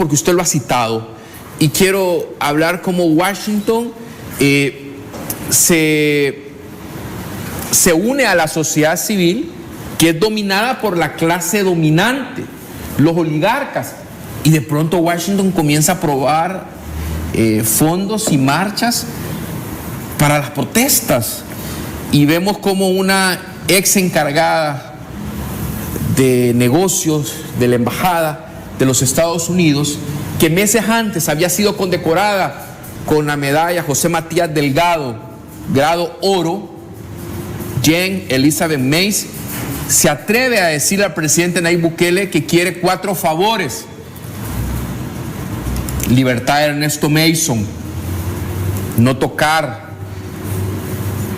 porque usted lo ha citado, y quiero hablar cómo Washington se une a la sociedad civil, que es dominada por la clase dominante, los oligarcas, y de pronto Washington comienza a aprobar fondos y marchas para las protestas, y vemos como una ex encargada de negocios de la embajada de los Estados Unidos, que meses antes había sido condecorada con la medalla José Matías Delgado, grado oro, Jane Elizabeth Mace, se atreve a decirle al presidente Nayib Bukele que quiere 4 favores: libertad de Ernesto Mason, no tocar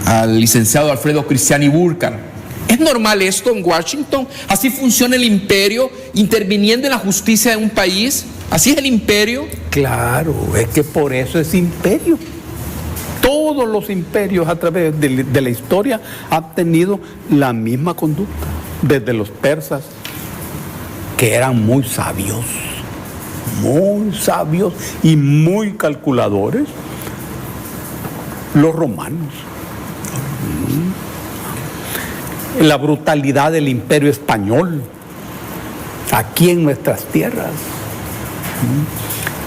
al licenciado Alfredo Cristiani Burcar. ¿Es normal esto en Washington? ¿Así funciona el imperio, interviniendo en la justicia de un país? ¿Así es el imperio? Claro, es que por eso es imperio. Todos los imperios a través de la historia han tenido la misma conducta. Desde los persas, que eran muy sabios y muy calculadores, los romanos. La brutalidad del imperio español aquí en nuestras tierras,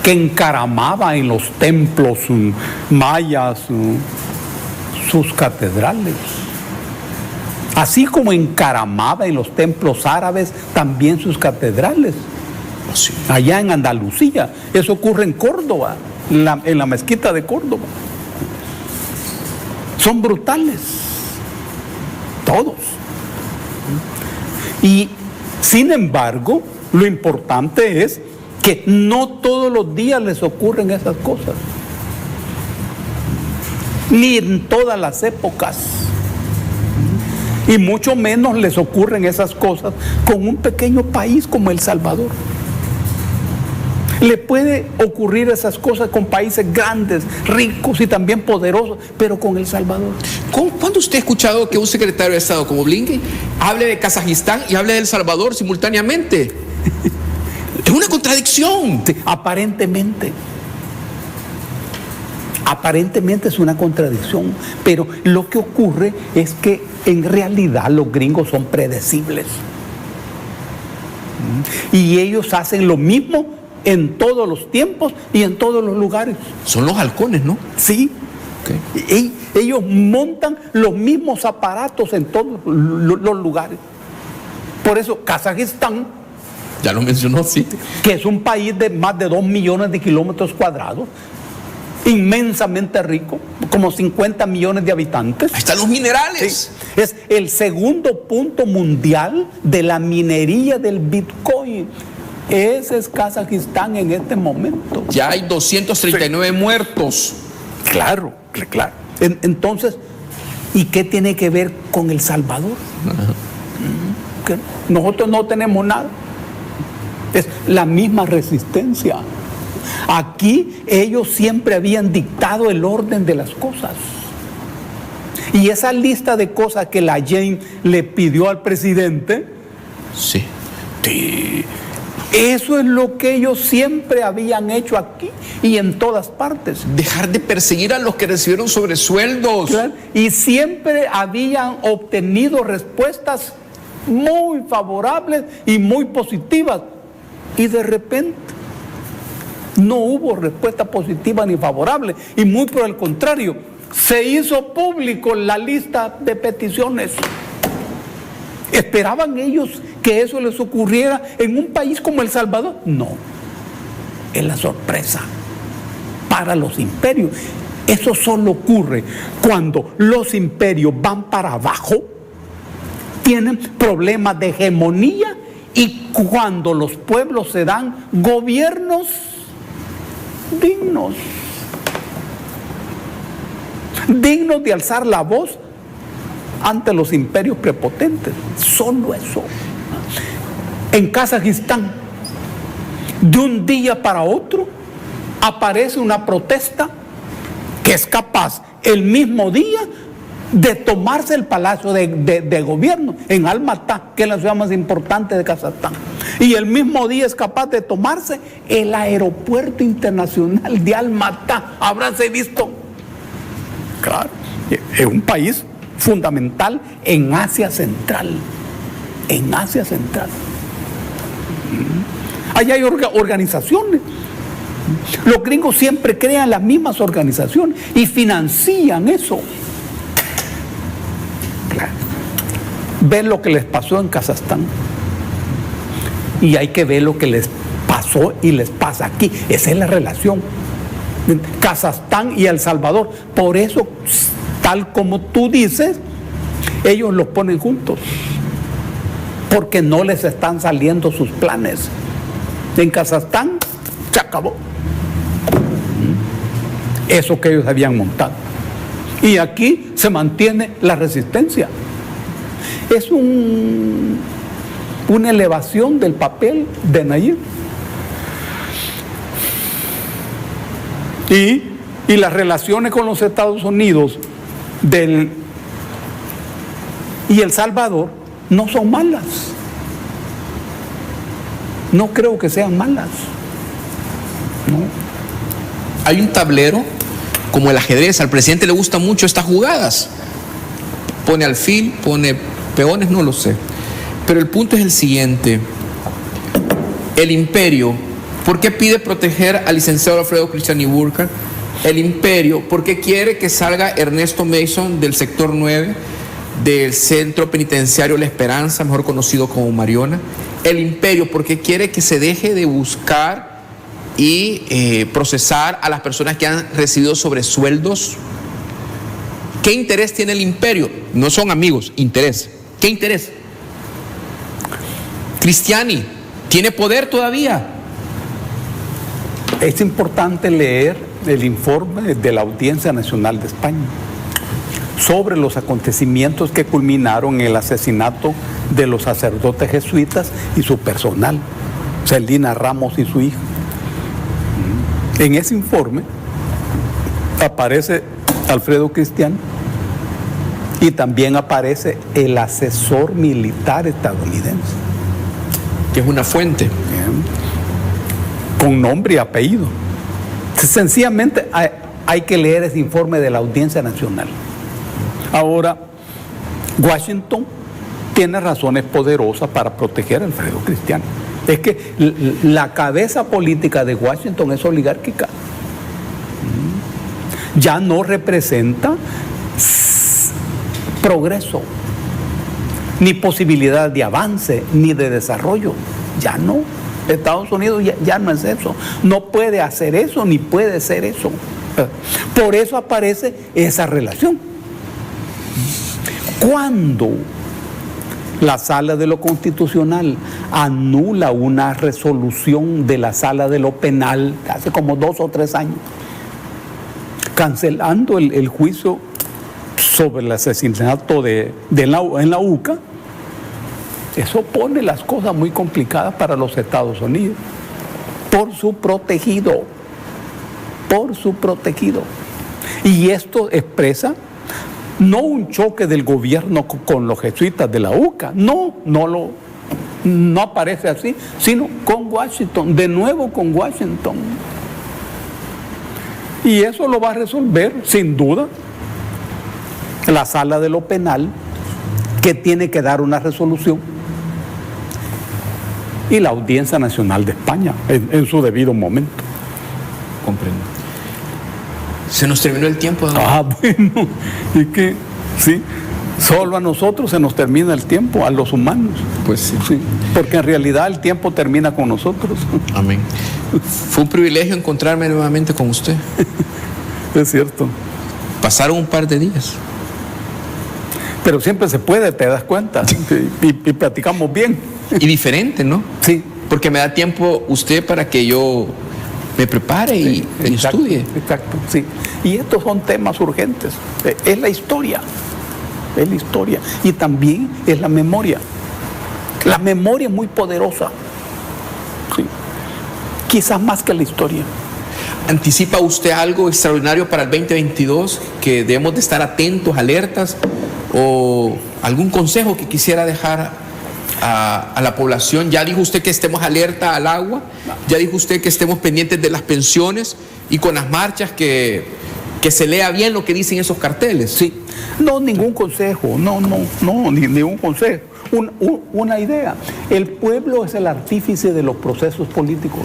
que encaramaba en los templos mayas sus catedrales, así como encaramaba en los templos árabes también sus catedrales. Sí. Allá en Andalucía, eso ocurre en Córdoba, en la mezquita de Córdoba. Son brutales, todos. Y sin embargo, lo importante es que no todos los días les ocurren esas cosas, ni en todas las épocas, y mucho menos les ocurren esas cosas con un pequeño país como El Salvador. Le puede ocurrir esas cosas con países grandes, ricos y también poderosos, pero con El Salvador. ¿Cuándo usted ha escuchado que un secretario de Estado como Blinken hable de Kazajistán y hable de El Salvador simultáneamente? Es una contradicción. Sí, aparentemente es una contradicción, pero lo que ocurre es que en realidad los gringos son predecibles. Y ellos hacen lo mismo en todos los tiempos y en todos los lugares. Son los halcones, ¿no? Sí. Okay. Ellos montan los mismos aparatos en todos los lugares. Por eso Kazajistán, ya lo mencionó, sí, que es un país de más de 2 millones de kilómetros cuadrados, inmensamente rico, como 50 millones de habitantes. Ahí están los minerales. Sí. Es el segundo punto mundial de la minería del Bitcoin. Ese es Kazajistán en este momento. Ya hay 239 muertos. Claro. Entonces, ¿y qué tiene que ver con El Salvador? Que nosotros no tenemos nada. Es la misma resistencia. Aquí ellos siempre habían dictado el orden de las cosas. Y esa lista de cosas que la Jane le pidió al presidente, sí. Eso es lo que ellos siempre habían hecho aquí y en todas partes. Dejar de perseguir a los que recibieron sobresueldos. Claro, y siempre habían obtenido respuestas muy favorables y muy positivas. Y de repente no hubo respuesta positiva ni favorable. Y muy por el contrario, se hizo público la lista de peticiones. ¿Esperaban ellos que eso les ocurriera en un país como El Salvador? No. Es la sorpresa para los imperios. Eso solo ocurre cuando los imperios van para abajo, tienen problemas de hegemonía, y cuando los pueblos se dan gobiernos dignos de alzar la voz ante los imperios prepotentes. Solo eso. En Kazajistán, de un día para otro, aparece una protesta que es capaz el mismo día de tomarse el palacio de gobierno en Almatá, que es la ciudad más importante de Kazajstán. Y el mismo día es capaz de tomarse el aeropuerto internacional de Almatá. Habráse visto. Claro, es un país fundamental en Asia Central. En Asia Central. Allá hay organizaciones. Los gringos siempre crean las mismas organizaciones y financian eso. Claro. Ver lo que les pasó en Kazajstán. Y hay que ver lo que les pasó y les pasa aquí. Esa es la relación. Kazajstán y El Salvador. Por eso, tal como tú dices, ellos los ponen juntos. Porque no les están saliendo sus planes. En Kazajstán se acabó eso que ellos habían montado. Y aquí se mantiene la resistencia. Es una elevación del papel de Nayib. Y las relaciones con los Estados Unidos y El Salvador no son malas. No creo que sean malas. No. Hay un tablero como el ajedrez. Al presidente le gustan mucho estas jugadas. Pone alfil, pone peones, no lo sé. Pero el punto es el siguiente. El imperio, ¿por qué pide proteger al licenciado Alfredo Cristian Iburcar? El imperio, ¿por qué quiere que salga Ernesto Mason del sector 9 del centro penitenciario La Esperanza, mejor conocido como Mariona? El imperio, ¿por qué quiere que se deje de buscar y procesar a las personas que han recibido sobresueldos? ¿Qué interés tiene el imperio? No son amigos, interés. ¿Qué interés? Cristiani, ¿tiene poder todavía? Es importante leer el informe de la Audiencia Nacional de España sobre los acontecimientos que culminaron en el asesinato de los sacerdotes jesuitas y su personal, Celina Ramos y su hija. En ese informe aparece Alfredo Cristiani y también aparece el asesor militar estadounidense, que es una fuente. Con nombre y apellido. Sencillamente hay que leer ese informe de la Audiencia Nacional. Ahora, Washington tiene razones poderosas para proteger a Alfredo Cristiani. Es que la cabeza política de Washington es oligárquica. Ya no representa progreso, ni posibilidad de avance, ni de desarrollo. Ya no. Estados Unidos ya no es eso. No puede hacer eso, ni puede ser eso. Por eso aparece esa relación. Cuando la Sala de lo Constitucional anula una resolución de la Sala de lo Penal hace como 2 o 3 años, cancelando el juicio sobre el asesinato en la UCA, eso pone las cosas muy complicadas para los Estados Unidos, por su protegido. Y esto expresa no un choque del gobierno con los jesuitas de la UCA, no aparece así, sino con Washington, de nuevo con Washington. Y eso lo va a resolver, sin duda, la Sala de lo Penal, que tiene que dar una resolución, y la Audiencia Nacional de España en su debido momento. Comprendo. Se nos terminó el tiempo, ¿no? Bueno, y que sí, solo a nosotros se nos termina el tiempo, a los humanos. Pues sí. Sí, porque en realidad el tiempo termina con nosotros. Amén. Fue un privilegio encontrarme nuevamente con usted. Es cierto. Pasaron un par de días. Pero siempre se puede, te das cuenta, y platicamos bien. Y diferente, ¿no? Sí. Porque me da tiempo usted para que yo me prepare y exacto, estudie. Exacto, sí. Y estos son temas urgentes. Es la historia. Y también es la memoria. La memoria es muy poderosa. Sí. Quizás más que la historia. ¿Anticipa usted algo extraordinario para el 2022 que debemos de estar atentos, alertas, o algún consejo que quisiera dejar a la población? Ya dijo usted que estemos alerta al agua, ya dijo usted que estemos pendientes de las pensiones y con las marchas que se lea bien lo que dicen esos carteles. Sí, no, ningún consejo, ningún consejo. Una idea, el pueblo es el artífice de los procesos políticos.